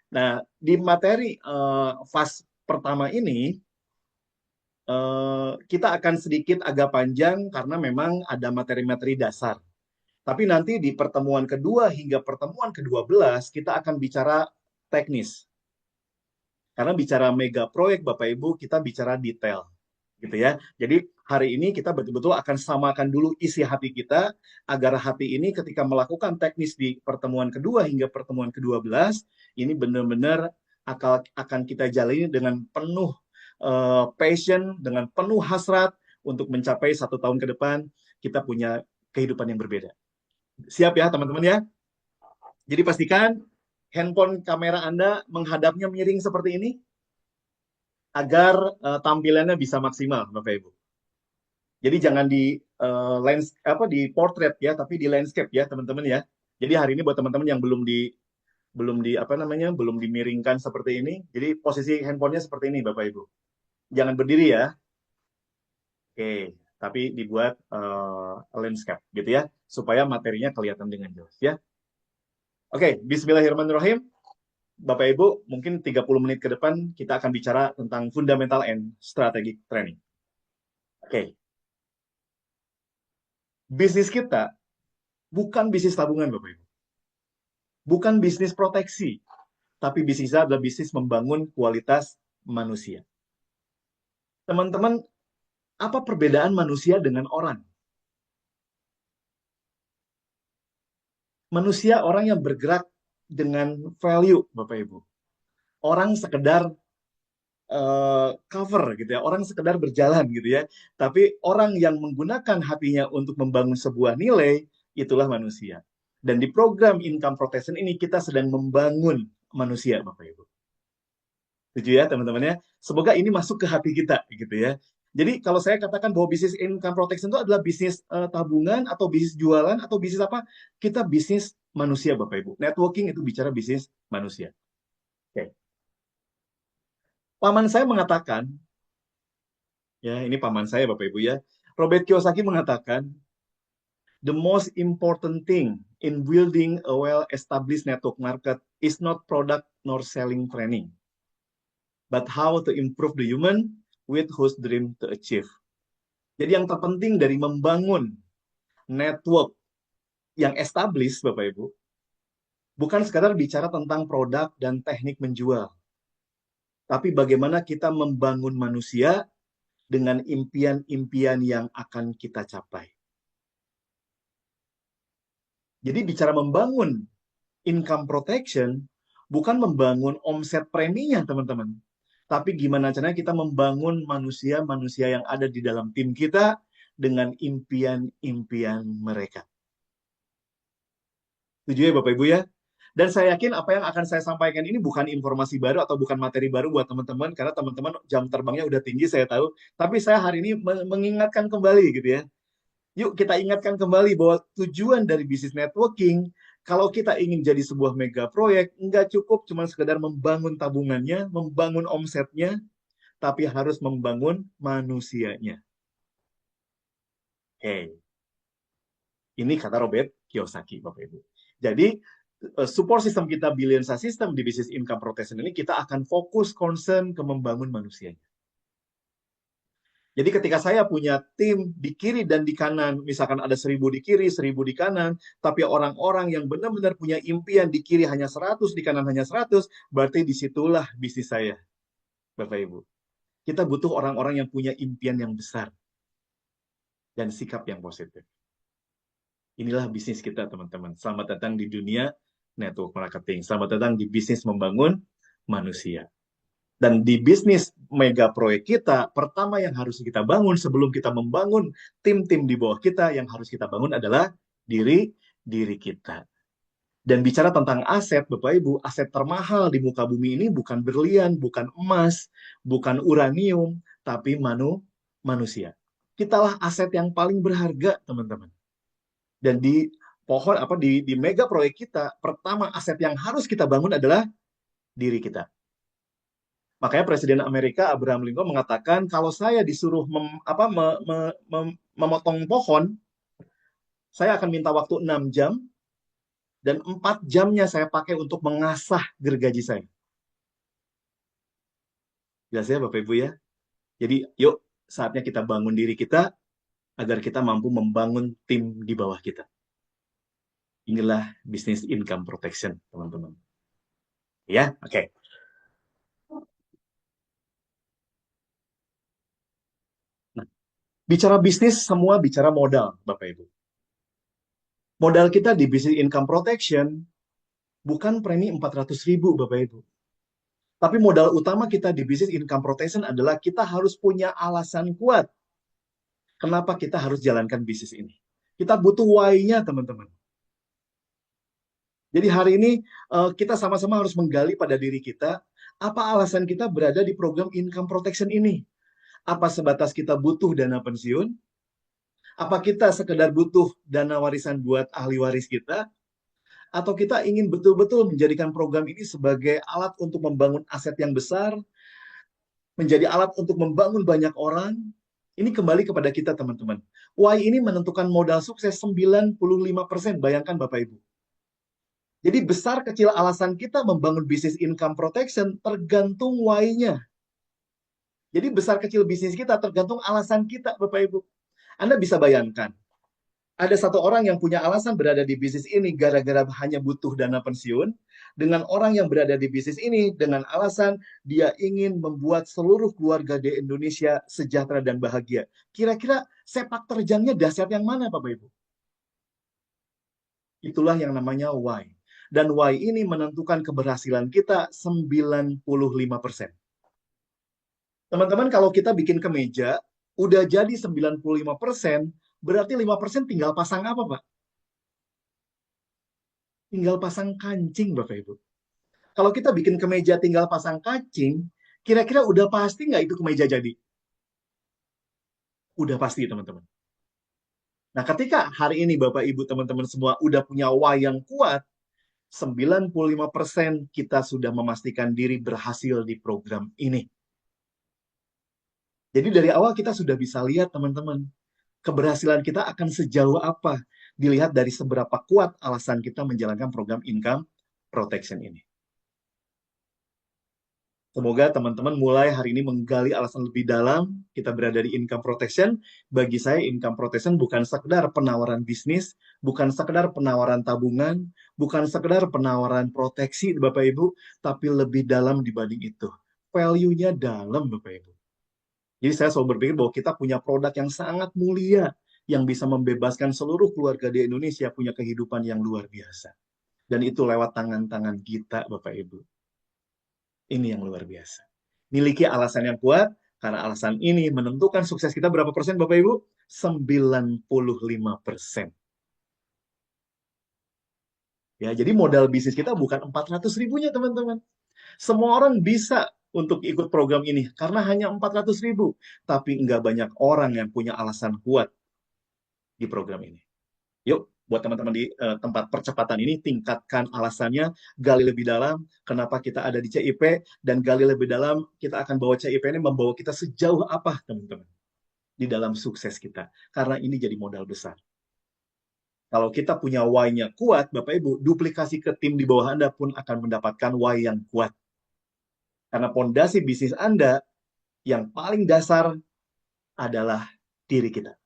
Nah, di materi fase pertama ini kita akan sedikit agak panjang karena memang ada materi-materi dasar. Tapi nanti di pertemuan kedua hingga pertemuan ke-12 kita akan bicara teknis. Karena bicara mega proyek Bapak Ibu, kita bicara detail gitu ya. Jadi hari ini kita betul-betul akan samakan dulu isi hati kita agar hati ini ketika melakukan teknis di pertemuan kedua hingga pertemuan ke-12 ini benar-benar akan kita jalani dengan penuh passion, dengan penuh hasrat untuk mencapai 1 tahun ke depan kita punya kehidupan yang berbeda. Siap ya teman-teman ya? Jadi pastikan handphone kamera Anda menghadapnya miring seperti ini agar tampilannya bisa maksimal, Bapak Ibu. Jadi jangan di di portrait ya, tapi di landscape ya, teman-teman ya. Jadi hari ini buat teman-teman yang belum di apa namanya, belum dimiringkan seperti ini. Jadi posisi handphonenya seperti ini, Bapak Ibu. Jangan berdiri ya. Oke, tapi dibuat landscape gitu ya, supaya materinya kelihatan dengan jelas ya. Oke, Bismillahirrahmanirrahim. Bapak Ibu, mungkin 30 menit ke depan kita akan bicara tentang fundamental and strategic training. Oke, bisnis kita bukan bisnis tabungan, Bapak Ibu. Bukan bisnis proteksi, tapi bisnis kita adalah bisnis membangun kualitas manusia. Teman-teman, apa perbedaan manusia dengan orang? Manusia orang yang bergerak dengan value, Bapak Ibu. Orang sekedar cover gitu ya, orang sekedar berjalan gitu ya. Tapi orang yang menggunakan hatinya untuk membangun sebuah nilai, itulah manusia. Dan di program income protection ini kita sedang membangun manusia, Bapak Ibu. Setuju ya teman-teman ya? Semoga ini masuk ke hati kita gitu ya. Jadi kalau saya katakan bahwa bisnis income protection itu adalah bisnis tabungan atau bisnis jualan atau bisnis apa? Kita bisnis manusia Bapak Ibu. Networking itu bicara bisnis manusia. Oke. Paman saya mengatakan, ya ini paman saya Bapak Ibu ya. Robert Kiyosaki mengatakan, the most important thing in building a well-established network market is not product nor selling training, but how to improve the human with whose dream to achieve. Jadi yang terpenting dari membangun network yang established, Bapak Ibu, bukan sekadar bicara tentang produk dan teknik menjual, tapi bagaimana kita membangun manusia dengan impian-impian yang akan kita capai. Jadi bicara membangun income protection, bukan membangun omset preminya, teman-teman. Tapi gimana caranya kita membangun manusia-manusia yang ada di dalam tim kita dengan impian-impian mereka. Setuju ya Bapak Ibu ya? Dan saya yakin apa yang akan saya sampaikan ini bukan informasi baru atau bukan materi baru buat teman-teman, karena teman-teman jam terbangnya udah tinggi saya tahu. Tapi saya hari ini mengingatkan kembali gitu ya. Yuk kita ingatkan kembali bahwa tujuan dari bisnis networking, kalau kita ingin jadi sebuah mega proyek, nggak cukup cuma sekedar membangun tabungannya, membangun omsetnya, tapi harus membangun manusianya. Oke, ini kata Robert Kiyosaki, Bapak Ibu. Jadi, support system kita, Billions System di bisnis income protection ini, kita akan fokus concern ke membangun manusianya. Jadi ketika saya punya tim di kiri dan di kanan, misalkan ada 1.000 di kiri, 1.000 di kanan, tapi orang-orang yang benar-benar punya impian di kiri hanya 100, di kanan hanya 100, berarti disitulah bisnis saya, Bapak Ibu. Kita butuh orang-orang yang punya impian yang besar dan sikap yang positif. Inilah bisnis kita, teman-teman. Selamat datang di dunia network marketing. Selamat datang di bisnis membangun manusia. Dan di bisnis mega proyek kita, pertama yang harus kita bangun sebelum kita membangun tim-tim di bawah kita, yang harus kita bangun adalah diri kita. Dan bicara tentang aset, Bapak Ibu, aset termahal di muka bumi ini bukan berlian, bukan emas, bukan uranium, tapi manusia. Kitalah aset yang paling berharga, teman-teman. Dan di mega proyek kita, pertama aset yang harus kita bangun adalah diri kita. Makanya Presiden Amerika Abraham Lincoln mengatakan kalau saya disuruh memotong pohon, saya akan minta waktu 6 jam dan 4 jamnya saya pakai untuk mengasah gergaji saya. Jelas ya Bapak Ibu ya? Jadi yuk saatnya kita bangun diri kita agar kita mampu membangun tim di bawah kita. Inilah bisnis income protection, teman-teman. Ya, oke. Nah, bicara bisnis, semua bicara modal, Bapak Ibu. Modal kita di bisnis income protection bukan premi 400.000, Bapak Ibu. Tapi modal utama kita di bisnis income protection adalah kita harus punya alasan kuat. Kenapa kita harus jalankan bisnis ini? Kita butuh why-nya, teman-teman. Jadi hari ini kita sama-sama harus menggali pada diri kita, apa alasan kita berada di program income protection ini? Apa sebatas kita butuh dana pensiun? Apa kita sekedar butuh dana warisan buat ahli waris kita? Atau kita ingin betul-betul menjadikan program ini sebagai alat untuk membangun aset yang besar, menjadi alat untuk membangun banyak orang? Ini kembali kepada kita, teman-teman. Why ini menentukan modal sukses 95%. Bayangkan, Bapak Ibu. Jadi besar kecil alasan kita membangun bisnis income protection tergantung why-nya. Jadi besar kecil bisnis kita tergantung alasan kita, Bapak Ibu. Anda bisa bayangkan, ada satu orang yang punya alasan berada di bisnis ini gara-gara hanya butuh dana pensiun, dengan orang yang berada di bisnis ini dengan alasan dia ingin membuat seluruh keluarga di Indonesia sejahtera dan bahagia. Kira-kira sepak terjangnya dahsyat yang mana, Bapak Ibu? Itulah yang namanya why. Dan why ini menentukan keberhasilan kita 95%. Teman-teman, kalau kita bikin kemeja, udah jadi 95%, berarti 5% tinggal pasang apa, Pak? Tinggal pasang kancing, Bapak Ibu. Kalau kita bikin kemeja tinggal pasang kancing, kira-kira udah pasti nggak itu kemeja jadi? Udah pasti, teman-teman. Nah, ketika hari ini Bapak Ibu teman-teman semua udah punya why yang kuat, 95% kita sudah memastikan diri berhasil di program ini. Jadi dari awal kita sudah bisa lihat, teman-teman, keberhasilan kita akan sejauh apa dilihat dari seberapa kuat alasan kita menjalankan program income protection ini. Semoga teman-teman mulai hari ini menggali alasan lebih dalam kita berada di income protection. Bagi saya income protection bukan sekedar penawaran bisnis, bukan sekedar penawaran tabungan, bukan sekedar penawaran proteksi Bapak Ibu, tapi lebih dalam dibanding itu. Value-nya dalam Bapak Ibu. Jadi saya selalu berpikir bahwa kita punya produk yang sangat mulia yang bisa membebaskan seluruh keluarga di Indonesia punya kehidupan yang luar biasa. Dan itu lewat tangan-tangan kita Bapak Ibu. Ini yang luar biasa. Miliki alasan yang kuat, karena alasan ini menentukan sukses kita berapa persen, Bapak Ibu? 95%. Ya, jadi modal bisnis kita bukan 400 ribunya, teman-teman. Semua orang bisa untuk ikut program ini, karena hanya 400 ribu. Tapi nggak banyak orang yang punya alasan kuat di program ini. Yuk, buat teman-teman di tempat percepatan ini, tingkatkan alasannya, gali lebih dalam, kenapa kita ada di CIP, dan gali lebih dalam, kita akan bawa CIP ini membawa kita sejauh apa, teman-teman, di dalam sukses kita. Karena ini jadi modal besar. Kalau kita punya why-nya kuat, Bapak Ibu, duplikasi ke tim di bawah Anda pun akan mendapatkan why yang kuat. Karena pondasi bisnis Anda yang paling dasar adalah diri kita.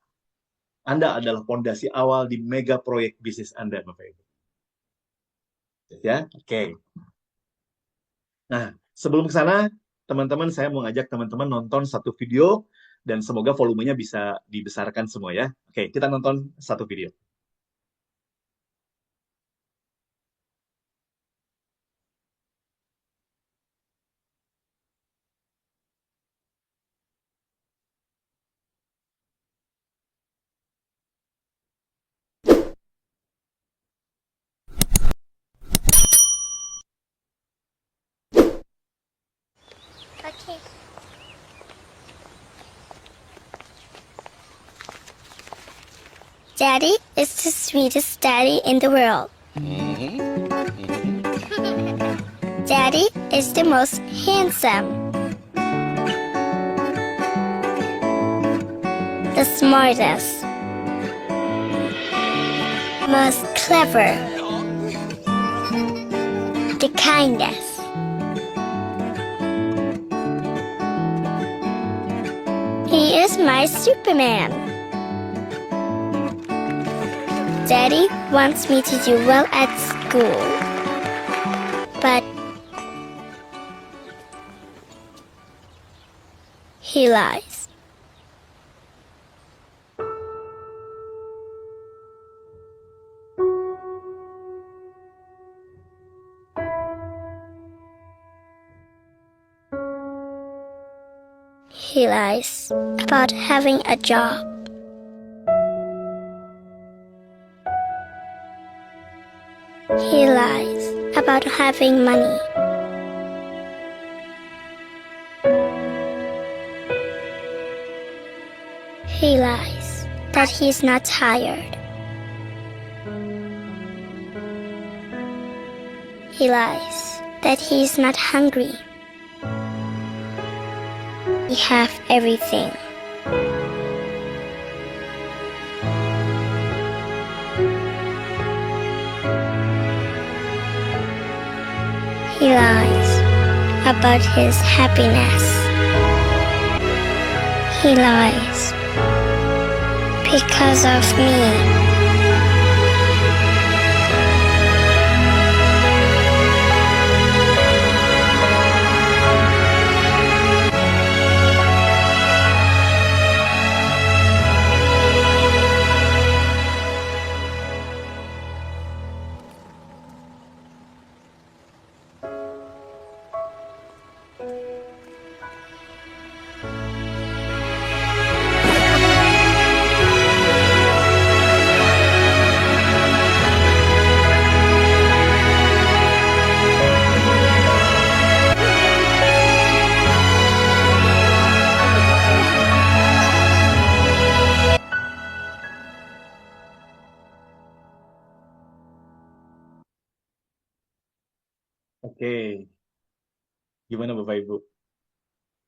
Anda adalah pondasi awal di mega proyek bisnis Anda, Bapak Ibu. Ya, oke. Nah, sebelum ke sana, teman-teman, saya mau ngajak teman-teman nonton satu video dan semoga volumenya bisa dibesarkan semua ya. Oke, kita nonton satu video. Okay. Daddy is the sweetest daddy in the world. Daddy is the most handsome, the smartest, most clever, the kindest, He is my Superman. Daddy wants me to do well at school. But he lies. He lies about having a job. He lies about having money. He lies that he's not tired. He lies that he's not hungry. We have everything. He lies about his happiness. He lies because of me. Oke, gimana Bapak Ibu?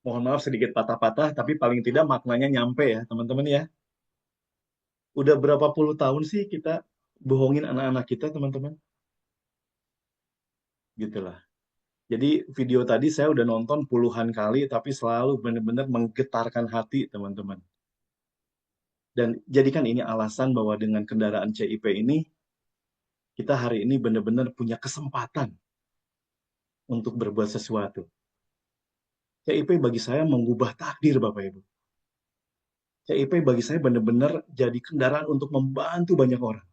Mohon maaf sedikit patah-patah, tapi paling tidak maknanya nyampe ya teman-teman ya. Udah berapa puluh tahun sih kita bohongin anak-anak kita teman-teman? Gitulah. Jadi video tadi saya udah nonton puluhan kali, tapi selalu benar-benar menggetarkan hati teman-teman. Dan jadikan ini alasan bahwa dengan kendaraan CIP ini, kita hari ini benar-benar punya kesempatan untuk berbuat sesuatu. CIP bagi saya mengubah takdir Bapak Ibu. CIP bagi saya benar-benar jadi kendaraan untuk membantu banyak orang.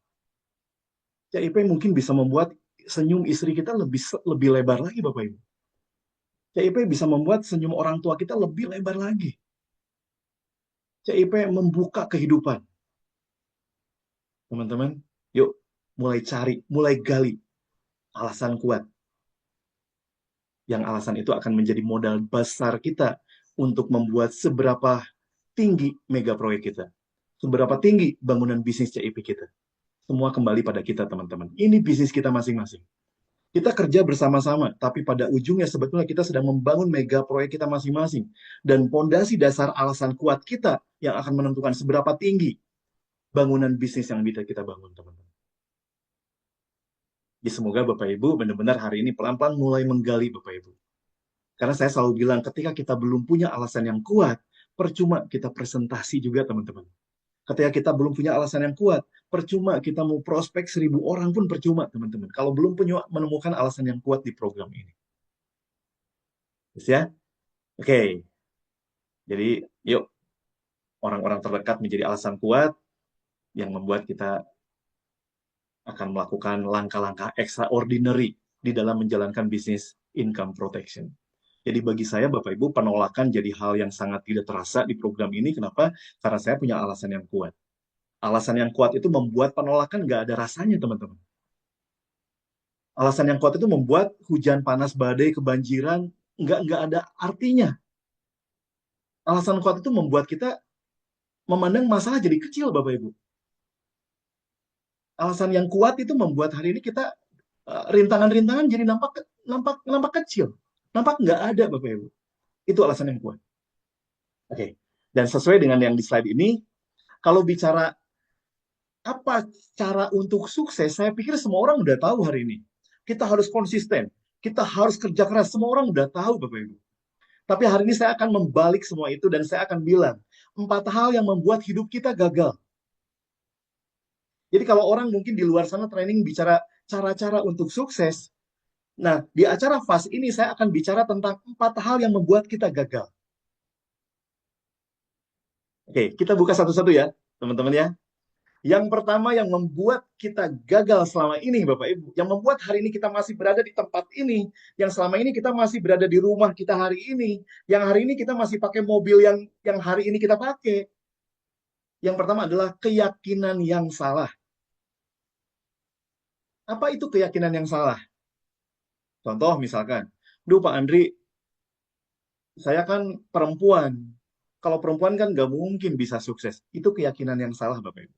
CIP mungkin bisa membuat senyum istri kita lebih lebar lagi Bapak Ibu. CIP bisa membuat senyum orang tua kita lebih lebar lagi. CIP membuka kehidupan. Teman-teman, yuk mulai cari, mulai gali alasan kuat. Yang alasan itu akan menjadi modal besar kita untuk membuat seberapa tinggi mega proyek kita. Seberapa tinggi bangunan bisnis CIP kita. Semua kembali pada kita, teman-teman. Ini bisnis kita masing-masing. Kita kerja bersama-sama, tapi pada ujungnya sebetulnya kita sedang membangun mega proyek kita masing-masing. Dan pondasi dasar alasan kuat kita yang akan menentukan seberapa tinggi bangunan bisnis yang bisa kita bangun, teman-teman. Ya, semoga Bapak Ibu benar-benar hari ini pelan-pelan mulai menggali Bapak Ibu. Karena saya selalu bilang, ketika kita belum punya alasan yang kuat, percuma kita presentasi juga, teman-teman. Ketika kita belum punya alasan yang kuat, percuma kita mau prospek 1.000 orang pun percuma, teman-teman. Kalau belum punya menemukan alasan yang kuat di program ini. Yes, ya? Oke. Jadi, yuk. Orang-orang terdekat menjadi alasan kuat yang membuat kita akan melakukan langkah-langkah extraordinary di dalam menjalankan bisnis income protection. Jadi bagi saya, Bapak Ibu, penolakan jadi hal yang sangat tidak terasa di program ini. Kenapa? Karena saya punya alasan yang kuat. Alasan yang kuat itu membuat penolakan nggak ada rasanya, teman-teman. Alasan yang kuat itu membuat hujan panas, badai, kebanjiran, nggak ada artinya. Alasan kuat itu membuat kita memandang masalah jadi kecil, Bapak Ibu. Alasan yang kuat itu membuat hari ini kita rintangan-rintangan jadi nampak kecil. Nampak nggak ada, Bapak Ibu. Itu alasan yang kuat. Oke. Dan sesuai dengan yang di slide ini, kalau bicara apa cara untuk sukses, saya pikir semua orang udah tahu hari ini. Kita harus konsisten. Kita harus kerja keras. Semua orang udah tahu, Bapak Ibu. Tapi hari ini saya akan membalik semua itu dan saya akan bilang, 4 hal yang membuat hidup kita gagal. Jadi kalau orang mungkin di luar sana training bicara cara-cara untuk sukses, nah di acara FAST ini saya akan bicara tentang 4 hal yang membuat kita gagal. Oke, kita buka satu-satu ya, teman-teman ya. Yang pertama yang membuat kita gagal selama ini, Bapak Ibu, yang membuat hari ini kita masih berada di tempat ini, yang selama ini kita masih berada di rumah kita hari ini, yang hari ini kita masih pakai mobil yang hari ini kita pakai. Yang pertama adalah keyakinan yang salah. Apa itu keyakinan yang salah? Contoh misalkan, duh Pak Andri, saya kan perempuan. Kalau perempuan kan nggak mungkin bisa sukses. Itu keyakinan yang salah, Bapak Ibu.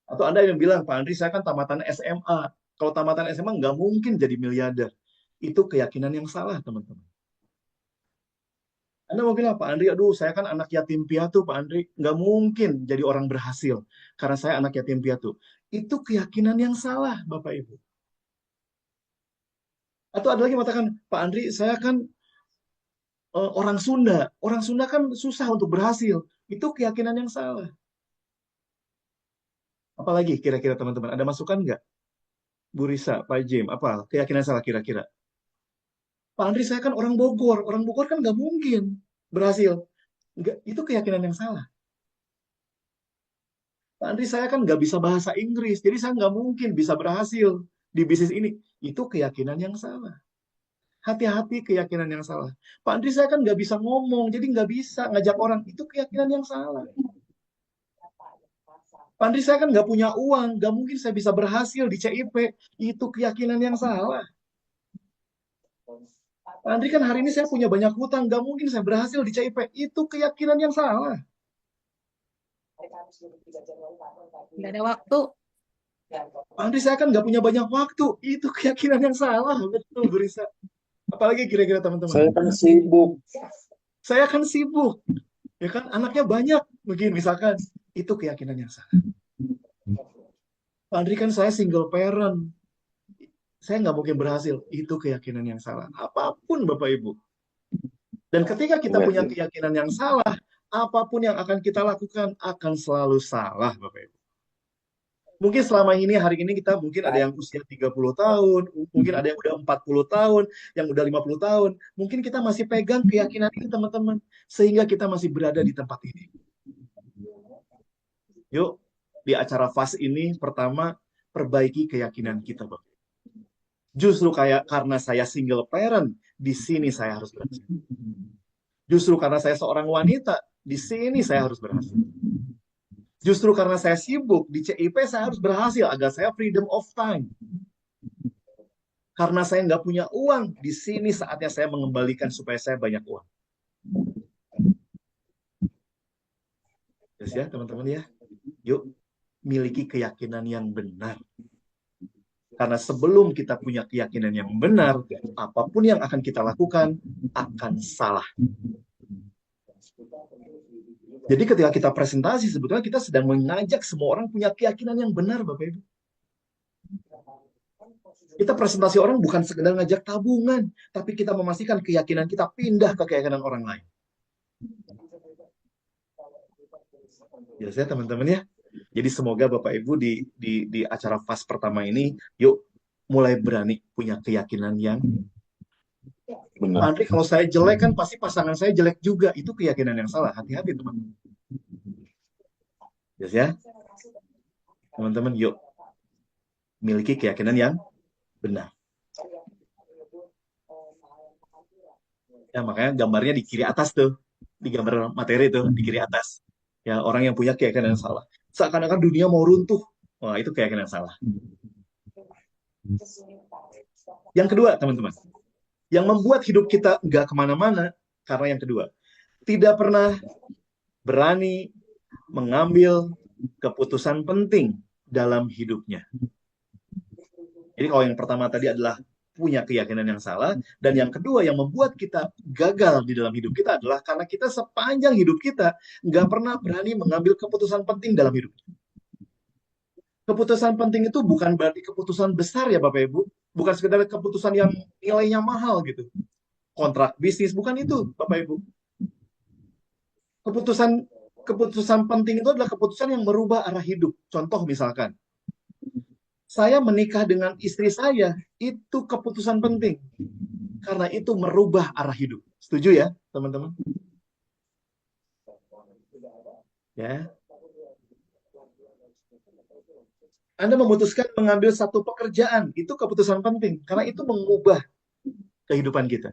Atau Anda yang bilang, Pak Andri, saya kan tamatan SMA. Kalau tamatan SMA nggak mungkin jadi miliarder. Itu keyakinan yang salah, teman-teman. Anda mau bilang, Pak Andri, aduh, saya kan anak yatim piatu, Pak Andri. Nggak mungkin jadi orang berhasil. Karena saya anak yatim piatu. Itu keyakinan yang salah, Bapak Ibu. Atau ada lagi mengatakan, Pak Andri, saya kan orang Sunda. Orang Sunda kan susah untuk berhasil. Itu keyakinan yang salah. Apalagi kira-kira teman-teman, ada masukan nggak? Bu Risa, Pak Jim, apa keyakinan salah kira-kira? Pak Andri, saya kan orang Bogor. Orang Bogor kan nggak mungkin berhasil. Nggak, itu keyakinan yang salah. Pak Andri, saya kan nggak bisa bahasa Inggris. Jadi saya nggak mungkin bisa berhasil di bisnis ini. Itu keyakinan yang salah. Hati-hati keyakinan yang salah. Pak Andri, saya kan nggak bisa ngomong. Jadi nggak bisa ngajak orang. Itu keyakinan yang salah. Pak Andri, saya kan nggak punya uang. Nggak mungkin saya bisa berhasil di CIP. Itu keyakinan yang salah. Pak Andri, kan hari ini saya punya banyak hutang. Nggak mungkin saya berhasil di CIP. Itu keyakinan yang salah. Nggak ada waktu. Pak Andri, saya kan nggak punya banyak waktu. Itu keyakinan yang salah. Betul, Bu Risa. Apalagi kira-kira teman-teman? Saya kan sibuk. Saya kan sibuk. Ya kan, anaknya banyak. Mungkin misalkan. Itu keyakinan yang salah. Pak Andri, kan saya single parent. Saya nggak mungkin berhasil. Itu keyakinan yang salah. Apapun Bapak Ibu. Dan ketika kita punya keyakinan yang salah, apapun yang akan kita lakukan akan selalu salah, Bapak Ibu. Mungkin selama ini, hari ini kita mungkin ada yang usia 30 tahun, mungkin ada yang udah 40 tahun, yang udah 50 tahun. Mungkin kita masih pegang keyakinan ini, teman-teman. Sehingga kita masih berada di tempat ini. Yuk, di acara FAST ini, pertama, perbaiki keyakinan kita, Bapak. Justru karena saya single parent, di sini saya harus berhasil. Justru karena saya seorang wanita, di sini saya harus berhasil. Justru karena saya sibuk, di CIP saya harus berhasil agar saya freedom of time. Karena saya nggak punya uang, di sini saatnya saya mengembalikan supaya saya banyak uang. Yes, ya, teman-teman ya. Yuk, miliki keyakinan yang benar. Karena sebelum kita punya keyakinan yang benar, apapun yang akan kita lakukan akan salah. Jadi ketika kita presentasi, sebetulnya kita sedang mengajak semua orang punya keyakinan yang benar, Bapak Ibu. Kita presentasi orang bukan sekedar ngajak tabungan, tapi kita memastikan keyakinan kita pindah ke keyakinan orang lain. Ya, saya teman-teman ya. Jadi semoga Bapak Ibu di acara FAST pertama ini, yuk mulai berani punya keyakinan yang benar. Andri, kalau saya jelek kan pasti pasangan saya jelek juga. Itu keyakinan yang salah. Hati-hati teman-teman. Yes, ya. Teman-teman, yuk miliki keyakinan yang benar. Ya, makanya gambarnya di kiri atas tuh. Di gambar materi tuh, di kiri atas. Ya, orang yang punya keyakinan yang salah. Seakan-akan dunia mau runtuh. Wah, itu keyakinan yang salah. Yang kedua, teman-teman. Yang membuat hidup kita nggak kemana-mana, karena yang kedua, tidak pernah berani mengambil keputusan penting dalam hidupnya. Jadi kalau yang pertama tadi adalah punya keyakinan yang salah, dan yang kedua yang membuat kita gagal di dalam hidup kita adalah karena kita sepanjang hidup kita nggak pernah berani mengambil keputusan penting dalam hidup. Keputusan penting itu bukan berarti keputusan besar ya Bapak Ibu, bukan sekedar keputusan yang nilainya mahal gitu. Kontrak bisnis, bukan itu Bapak Ibu. Keputusan keputusan penting itu adalah keputusan yang merubah arah hidup. Contoh misalkan, saya menikah dengan istri saya, itu keputusan penting. Karena itu merubah arah hidup. Setuju ya, teman-teman? Ya. Anda memutuskan mengambil satu pekerjaan, itu keputusan penting. Karena itu mengubah kehidupan kita.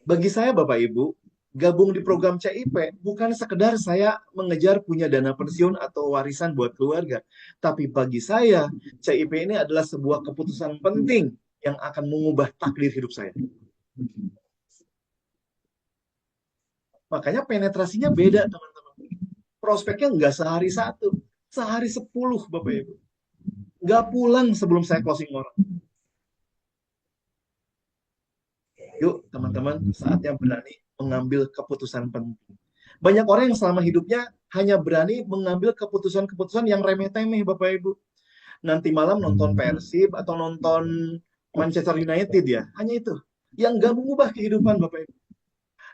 Bagi saya, Bapak Ibu, gabung di program CIP bukan sekedar saya mengejar punya dana pensiun atau warisan buat keluarga. Tapi bagi saya, CIP ini adalah sebuah keputusan penting yang akan mengubah takdir hidup saya. Makanya penetrasinya beda, teman-teman. Prospeknya nggak sehari satu, sehari 10, Bapak Ibu. Nggak pulang sebelum saya closing orang. Yuk, teman-teman, saatnya berani mengambil keputusan penting. Banyak orang yang selama hidupnya hanya berani mengambil keputusan-keputusan yang remeh-temeh, Bapak Ibu. Nanti malam nonton Persib atau nonton Manchester United ya, hanya itu. Yang nggak mengubah kehidupan, Bapak Ibu.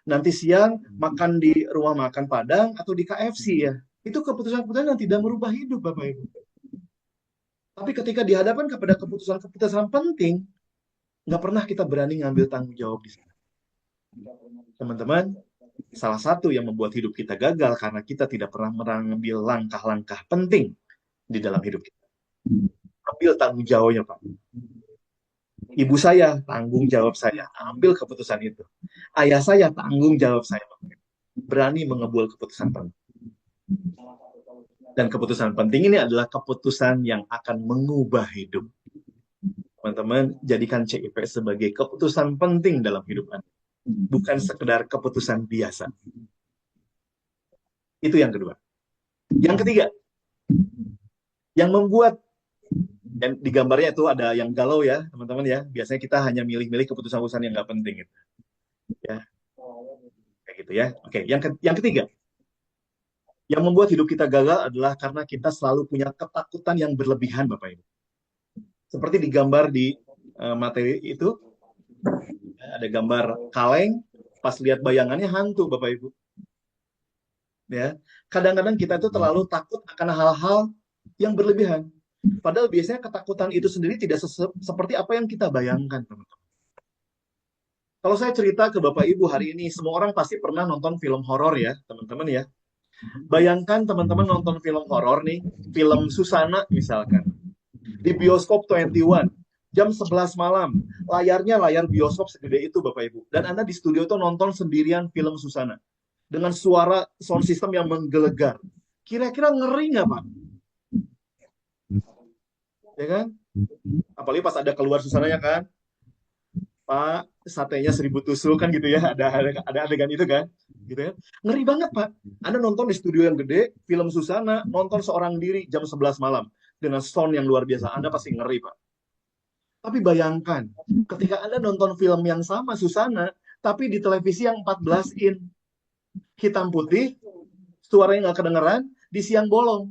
Nanti siang makan di rumah makan Padang atau di KFC ya. Itu keputusan-keputusan yang tidak merubah hidup, Bapak Ibu. Tapi ketika dihadapkan kepada keputusan-keputusan penting, nggak pernah kita berani ngambil tanggung jawab di sana. Teman-teman, salah satu yang membuat hidup kita gagal karena kita tidak pernah mengambil langkah-langkah penting di dalam hidup kita. Ambil tanggung jawabnya, Pak. Ibu saya, tanggung jawab saya. Ambil keputusan itu. Ayah saya, tanggung jawab saya. Berani mengambil keputusan penting. Dan keputusan penting ini adalah keputusan yang akan mengubah hidup. Teman-teman, jadikan CIP sebagai keputusan penting dalam hidup Anda. Bukan sekedar keputusan biasa. Itu yang kedua. Yang ketiga, yang membuat, dan di gambarnya itu ada yang galau ya, teman-teman ya. Biasanya kita hanya milih-milih keputusan-keputusan yang nggak penting. Gitu. Ya, kayak gitu ya. Oke, yang ketiga, yang membuat hidup kita gagal adalah karena kita selalu punya ketakutan yang berlebihan, Bapak Ibu. Seperti digambar di materi itu, ada gambar kaleng, pas lihat bayangannya hantu, Bapak Ibu. Ya, kadang-kadang kita itu terlalu takut akan hal-hal yang berlebihan. Padahal biasanya ketakutan itu sendiri tidak seperti apa yang kita bayangkan, teman-teman. Kalau saya cerita ke Bapak Ibu hari ini, semua orang pasti pernah nonton film horor ya, teman-teman ya. Bayangkan teman-teman nonton film horor nih, film Susana misalkan. Di bioskop 21, jam 11 malam. Layarnya layar bioskop segede itu Bapak Ibu. Dan Anda di studio itu nonton sendirian film Susana. Dengan suara sound system yang menggelegar. Kira-kira ngeri nggak Pak? Ya kan? Apalagi pas ada keluar Susananya kan. Pak, satenya 1000 tusuk kan gitu ya. Ada adegan itu kan. Gitu ya. Ngeri banget Pak. Anda nonton di studio yang gede, film Susana, nonton seorang diri jam 11 malam. Dengan sound yang luar biasa. Anda pasti ngeri Pak. Tapi bayangkan, ketika Anda nonton film yang sama, Susana, tapi di televisi yang 14 in, hitam putih, suaranya nggak kedengeran, di siang bolong.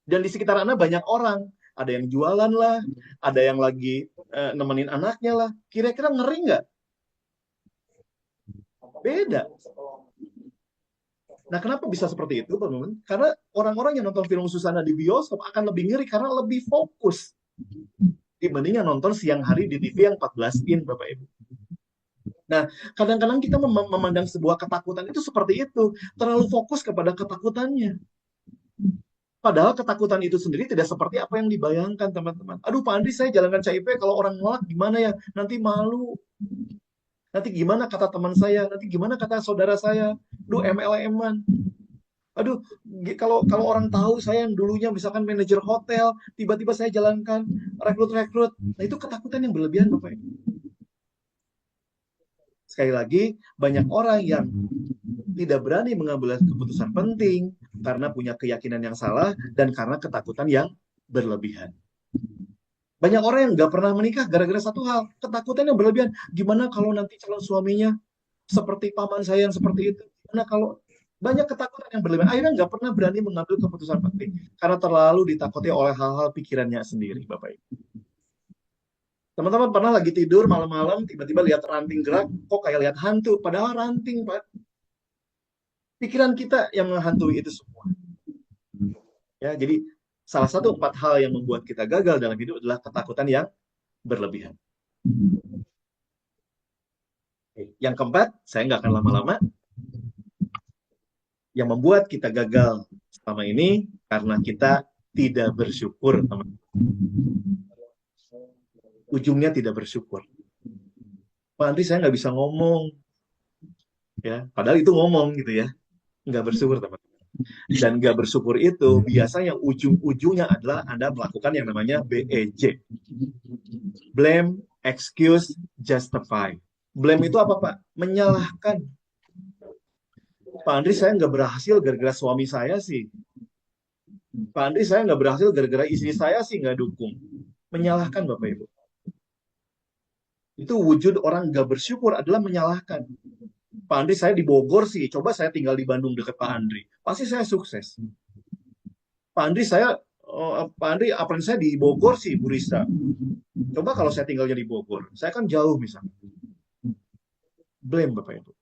Dan di sekitar Anda banyak orang. Ada yang jualan lah, ada yang lagi nemenin anaknya lah. Kira-kira ngeri nggak? Beda. Nah, kenapa bisa seperti itu, teman-teman? Karena orang-orang yang nonton film Susana di bioskop akan lebih ngeri karena lebih fokus dibanding yang nonton siang hari di TV yang 14 in, Bapak Ibu. Nah, kadang-kadang kita memandang sebuah ketakutan itu seperti itu, terlalu fokus kepada ketakutannya. Padahal ketakutan itu sendiri tidak seperti apa yang dibayangkan, teman-teman. Aduh, Pak Andri, saya jalankan CIP, kalau orang nolak gimana ya? Nanti malu. Nanti gimana kata teman saya? Nanti gimana kata saudara saya? Duh, MLM-an. Aduh, kalau orang tahu saya yang dulunya misalkan manajer hotel, tiba-tiba saya jalankan rekrut-rekrut. Nah, itu ketakutan yang berlebihan, Bapak Ibu. Sekali lagi, banyak orang yang tidak berani mengambil keputusan penting karena punya keyakinan yang salah dan karena ketakutan yang berlebihan. Banyak orang yang nggak pernah menikah gara-gara satu hal, ketakutan yang berlebihan. Gimana kalau nanti calon suaminya seperti paman saya yang seperti itu? Gimana kalau banyak ketakutan yang berlebihan? Akhirnya nggak pernah berani mengambil keputusan penting karena terlalu ditakuti oleh hal-hal pikirannya sendiri, Bapak Ibu. Teman-teman pernah lagi tidur malam-malam, tiba-tiba lihat ranting gerak, kok kayak lihat hantu, padahal ranting, Pak. Pikiran kita yang menghantui itu semua. Ya, jadi salah satu 4 hal yang membuat kita gagal dalam hidup adalah ketakutan yang berlebihan. Yang keempat, saya nggak akan lama-lama, yang membuat kita gagal selama ini karena kita tidak bersyukur, teman. Ujungnya tidak bersyukur. Pak Andri, saya nggak bisa ngomong, ya. Padahal itu ngomong gitu ya, nggak bersyukur, teman. Dan nggak bersyukur itu biasanya ujung-ujungnya adalah Anda melakukan yang namanya BEJ. Blame, excuse, justify. Blame itu apa, Pak? Menyalahkan. Pak Andri, saya nggak berhasil gara-gara suami saya sih. Pak Andri, saya nggak berhasil gara-gara istri saya sih nggak dukung. Menyalahkan, Bapak Ibu. Itu wujud orang nggak bersyukur adalah menyalahkan. Pak Andri, saya di Bogor sih. Coba saya tinggal di Bandung dekat Pak Andri. Pasti saya sukses. Pak Andri, Pak Andri, apa saya di Bogor sih, Bu Risa. Coba kalau saya tinggalnya di Bogor. Saya kan jauh misalnya. Blame, Bapak Ibu.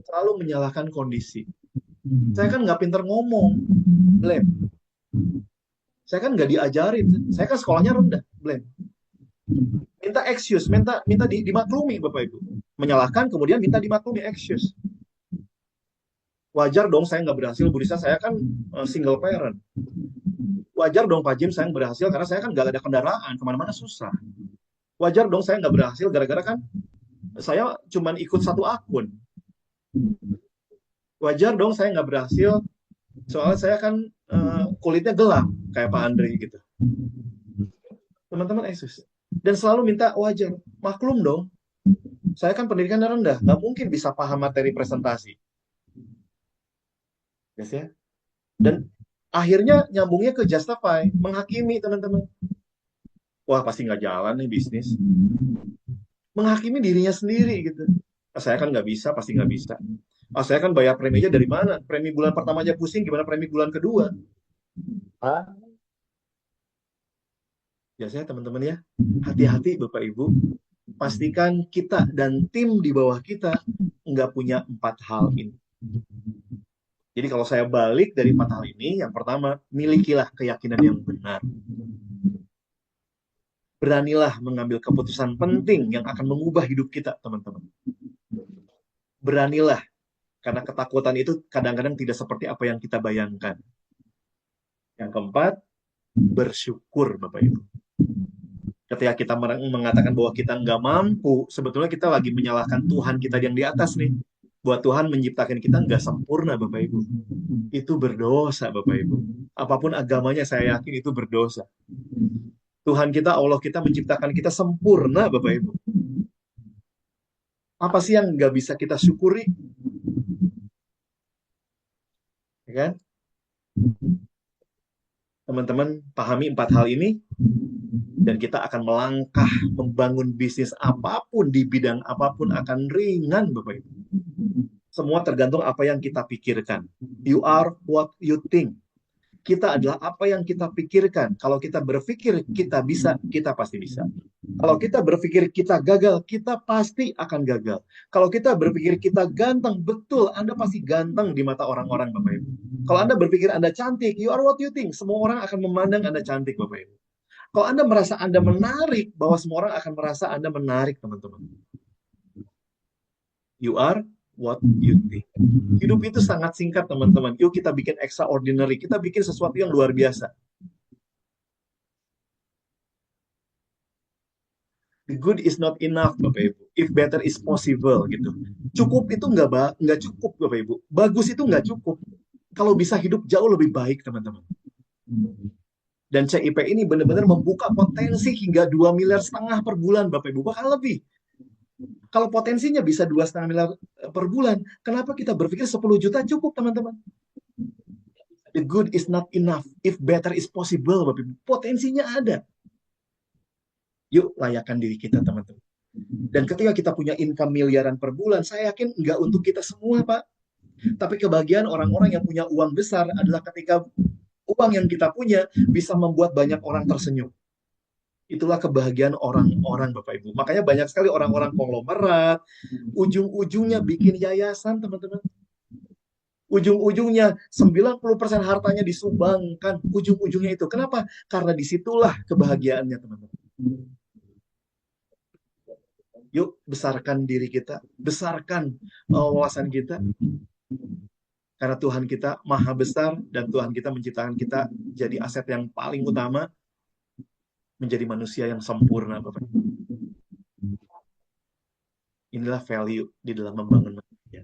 Selalu menyalahkan kondisi. Saya kan nggak pinter ngomong. Blame. Saya kan nggak diajarin. Saya kan sekolahnya rendah. Blame. Minta excuse, minta dimaklumi, Bapak Ibu. Menyalahkan, kemudian minta dimaklumi, excuse. Wajar dong saya nggak berhasil, Bu Risa, saya kan single parent. Wajar dong Pak Jim saya berhasil, karena saya kan nggak ada kendaraan, kemana-mana susah. Wajar dong saya nggak berhasil, gara-gara kan saya cuma ikut satu akun. Wajar dong saya nggak berhasil, soalnya saya kan kulitnya gelap, kayak Pak Andre gitu. Teman-teman, Yesus. Dan selalu minta wajar, maklum dong. Saya kan pendidikan rendah, nggak mungkin bisa paham materi presentasi. Yes, ya. Dan akhirnya nyambungnya ke justify, menghakimi teman-teman. Wah, pasti nggak jalan nih bisnis. Menghakimi dirinya sendiri gitu. Saya kan nggak bisa, pasti nggak bisa. Saya kan bayar preminya dari mana? Premi bulan pertama aja pusing, gimana premi bulan kedua? Ya saya teman-teman ya, hati-hati Bapak Ibu. Pastikan kita dan tim di bawah kita nggak punya 4 hal ini. Jadi kalau saya balik dari 4 hal ini, yang pertama, milikilah keyakinan yang benar. Beranilah mengambil keputusan penting yang akan mengubah hidup kita, teman-teman. Beranilah, karena ketakutan itu kadang-kadang tidak seperti apa yang kita bayangkan. Yang keempat, bersyukur, Bapak Ibu. Ketika kita mengatakan bahwa kita nggak mampu, sebetulnya kita lagi menyalahkan Tuhan kita yang di atas nih. Buat Tuhan menciptakan kita nggak sempurna, Bapak Ibu. Itu berdosa, Bapak Ibu. Apapun agamanya, saya yakin itu berdosa. Tuhan kita, Allah kita menciptakan kita sempurna, Bapak Ibu. Apa sih yang nggak bisa kita syukuri? Ya kan? Teman-teman, pahami 4 hal ini, dan kita akan melangkah membangun bisnis apapun, di bidang apapun, akan ringan, Bapak Ibu. Semua tergantung apa yang kita pikirkan. You are what you think. Kita adalah apa yang kita pikirkan. Kalau kita berpikir kita bisa, kita pasti bisa. Kalau kita berpikir kita gagal, kita pasti akan gagal. Kalau kita berpikir kita ganteng, betul, Anda pasti ganteng di mata orang-orang, Bapak Ibu. Kalau Anda berpikir Anda cantik, you are what you think. Semua orang akan memandang Anda cantik, Bapak Ibu. Kalau Anda merasa Anda menarik, bahwa semua orang akan merasa Anda menarik, teman-teman. You are what you think. Hidup itu sangat singkat, teman-teman. Yuk kita bikin extraordinary. Kita bikin sesuatu yang luar biasa. The good is not enough, Bapak Ibu. If better is possible, gitu. Cukup itu nggak cukup, Bapak Ibu. Bagus itu nggak cukup. Kalau bisa hidup jauh lebih baik, teman-teman. Dan CIP ini benar-benar membuka potensi hingga 2,5 miliar per bulan, Bapak Ibu. Bahkan lebih. Kalau potensinya bisa 2,5 miliar per bulan, kenapa kita berpikir 10 juta cukup, teman-teman? The good is not enough. If better is possible, Bapak Ibu. Potensinya ada. Yuk, layakan diri kita, teman-teman. Dan ketika kita punya income miliaran per bulan, saya yakin nggak untuk kita semua, Pak. Tapi kebahagiaan orang-orang yang punya uang besar adalah ketika uang yang kita punya bisa membuat banyak orang tersenyum. Itulah kebahagiaan orang-orang, Bapak Ibu. Makanya banyak sekali orang-orang konglomerat, ujung-ujungnya bikin yayasan, teman-teman. Ujung-ujungnya 90% hartanya disumbangkan. Ujung-ujungnya itu. Kenapa? Karena disitulah kebahagiaannya, teman-teman. Yuk, besarkan diri kita. Besarkan wawasan kita. Karena Tuhan kita maha besar dan Tuhan kita menciptakan kita jadi aset yang paling utama, menjadi manusia yang sempurna, Bapak. Inilah value di dalam membangun manusia.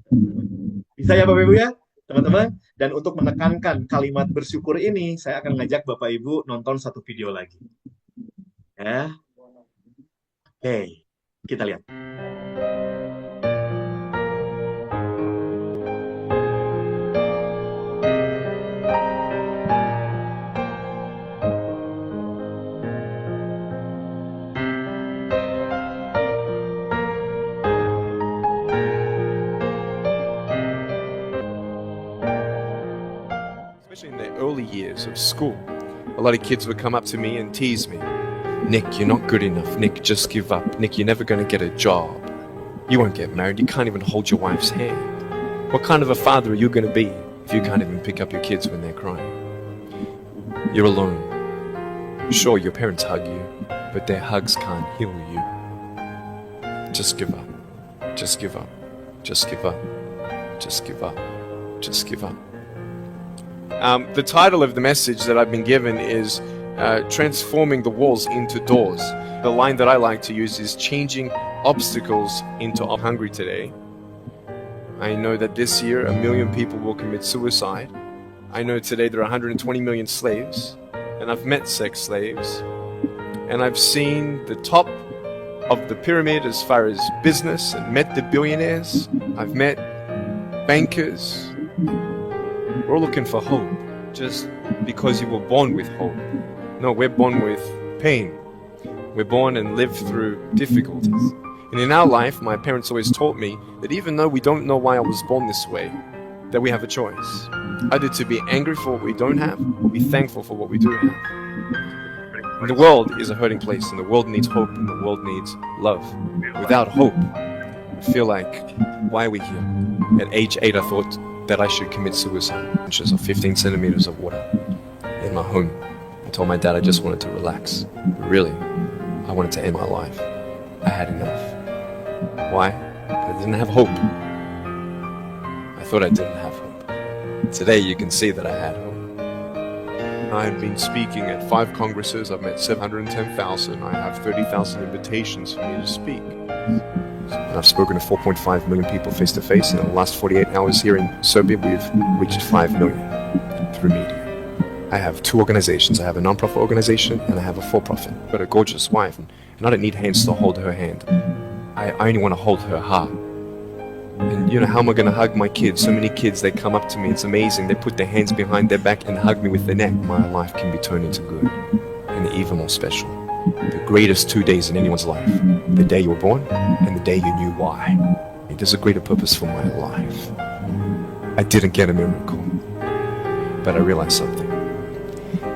Bisa ya Bapak Ibu ya, teman-teman? Dan untuk menekankan kalimat bersyukur ini, saya akan ngajak Bapak Ibu nonton satu video lagi. Ya. Oke, kita lihat. Especially in the early years of school, a lot of kids would come up to me and tease me. Nick, you're not good enough. Nick, just give up. Nick, you're never going to get a job. You won't get married. You can't even hold your wife's hand. What kind of a father are you going to be if you can't even pick up your kids when they're crying? You're alone. Sure, your parents hug you, but their hugs can't heal you. Just give up. Just give up. Just give up. Just give up. Just give up. The title of the message that I've been given is Transforming the Walls into Doors. The line that I like to use is changing obstacles into hungry today. I know that this year 1 million people will commit suicide. I know today there are 120 million slaves, and I've met sex slaves, and I've seen the top of the pyramid as far as business and met the billionaires. I've met bankers. We're all looking for hope just because you were born with hope. No, we're born with pain. We're born and live through difficulties. And in our life, my parents always taught me that even though we don't know why I was born this way, that we have a choice. Either to be angry for what we don't have, or be thankful for what we do have. And the world is a hurting place, and the world needs hope, and the world needs love. Without hope, I feel like, why are we here? At age 8, I thought that I should commit suicide. Inches of 15 centimeters of water in my home. I told my dad I just wanted to relax. But really, I wanted to end my life. I had enough. Why? I didn't have hope. I thought I didn't have hope. Today you can see that I had hope. I've been speaking at 5 congresses. I've met 710,000. I have 30,000 invitations for me to speak. And I've spoken to 4.5 million people face to face. And in the last 48 hours here in Serbia, we've reached 5 million through media. I have 2 organizations. I have a non-profit organization and I have a for-profit. I've got a gorgeous wife, and I don't need hands to hold her hand. I only want to hold her heart. And you know, how am I going to hug my kids? So many kids, they come up to me. It's amazing. They put their hands behind their back and hug me with their neck. My life can be turned into good and even more special. The greatest 2 days in anyone's life. The day you were born and the day you knew why. There's a greater purpose for my life. I didn't get a miracle, but I realized something.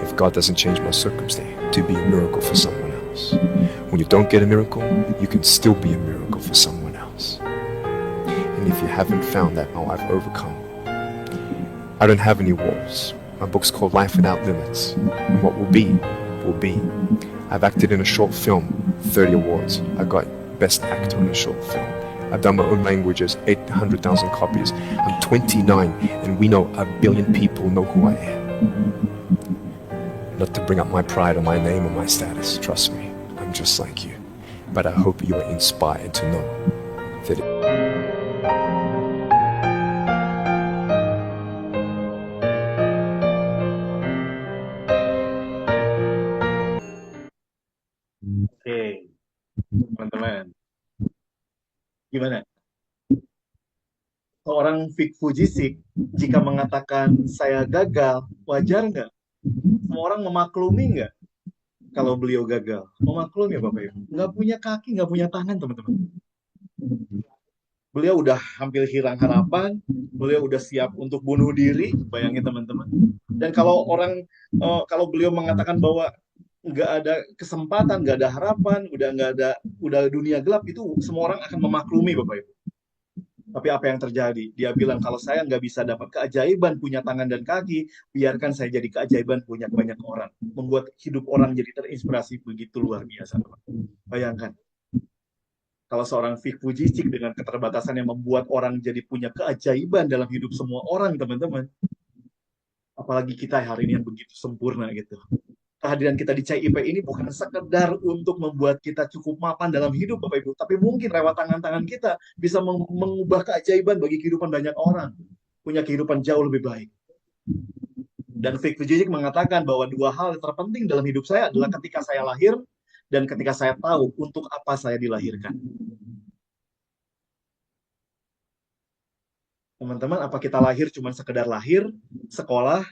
If God doesn't change my circumstance, to be a miracle for someone else. When you don't get a miracle, you can still be a miracle for someone else. And if you haven't found that, oh, I've overcome. I don't have any walls. My book's called Life Without Limits. And what will be, will be. I've acted in a short film, 30 awards. I got Best Actor in a Short Film. I've done my own languages, 800,000 copies. I'm 29, and we know 1 billion people know who I am. Not to bring up my pride or my name or my status, trust me, I'm just like you. But I hope you are inspired to know that Oke, teman-teman. Gimana? Seorang Vic Fujisik, jika mengatakan saya gagal, wajar nggak? Semua orang memaklumi nggak kalau beliau gagal? Memaklumi ya Bapak Ibu. Nggak punya kaki, nggak punya tangan, teman-teman. Beliau udah hampir hilang harapan, beliau udah siap untuk bunuh diri, bayangin teman-teman. Dan kalau beliau mengatakan bahwa nggak ada kesempatan, nggak ada harapan, udah dunia gelap, itu semua orang akan memaklumi, Bapak Ibu. Tapi apa yang terjadi? Dia bilang, kalau saya nggak bisa dapat keajaiban punya tangan dan kaki, biarkan saya jadi keajaiban punya banyak orang. Membuat hidup orang jadi terinspirasi begitu luar biasa, Bapak. Bayangkan, kalau seorang Vic Fujicik dengan keterbatasan yang membuat orang jadi punya keajaiban dalam hidup semua orang, teman-teman. Apalagi kita hari ini yang begitu sempurna gitu. Kehadiran kita di CIP ini bukan sekedar untuk membuat kita cukup mapan dalam hidup, Bapak Ibu, tapi mungkin lewat tangan-tangan kita bisa mengubah keajaiban bagi kehidupan banyak orang, punya kehidupan jauh lebih baik. Dan Vic Fujicik mengatakan bahwa dua hal yang terpenting dalam hidup saya adalah ketika saya lahir dan ketika saya tahu untuk apa saya dilahirkan. Teman-teman, apa kita lahir cuma sekedar lahir, sekolah,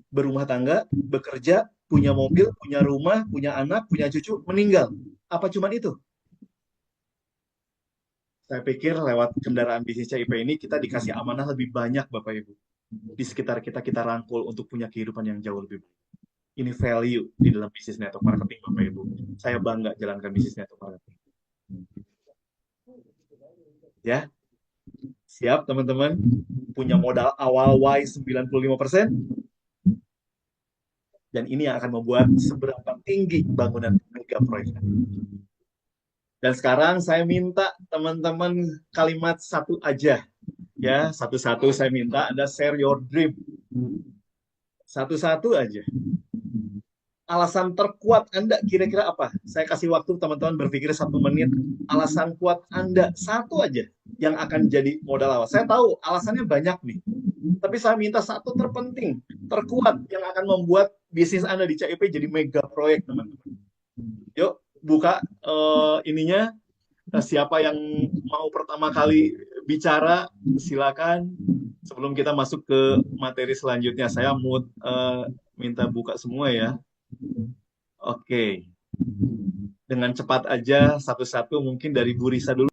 berumah tangga, bekerja, punya mobil, punya rumah, punya anak, punya cucu, meninggal? Apa cuma itu? Saya pikir lewat kendaraan bisnis CIP ini kita dikasih amanah lebih banyak, Bapak Ibu. Di sekitar kita, kita rangkul untuk punya kehidupan yang jauh lebih baik. Ini value di dalam bisnis network marketing, Bapak Ibu. Saya bangga jalankan bisnis network marketing. Ya, siap teman-teman? Punya modal awal Y 95%. Dan ini yang akan membuat seberapa tinggi bangunan mega proyek. Dan sekarang saya minta teman-teman kalimat satu aja. Ya, satu-satu saya minta Anda share your dream. Satu-satu aja. Alasan terkuat Anda kira-kira apa? Saya kasih waktu teman-teman berpikir 1 menit. Alasan kuat Anda satu aja yang akan jadi modal awal. Saya tahu alasannya banyak nih. Tapi saya minta satu terpenting, terkuat yang akan membuat bisnis Anda di CIP jadi mega proyek, teman-teman. Yuk, buka ininya. Siapa yang mau pertama kali bicara, silakan. Sebelum kita masuk ke materi selanjutnya, saya mau minta buka semua ya. Oke. Dengan cepat aja, satu-satu mungkin dari Bu Risa dulu.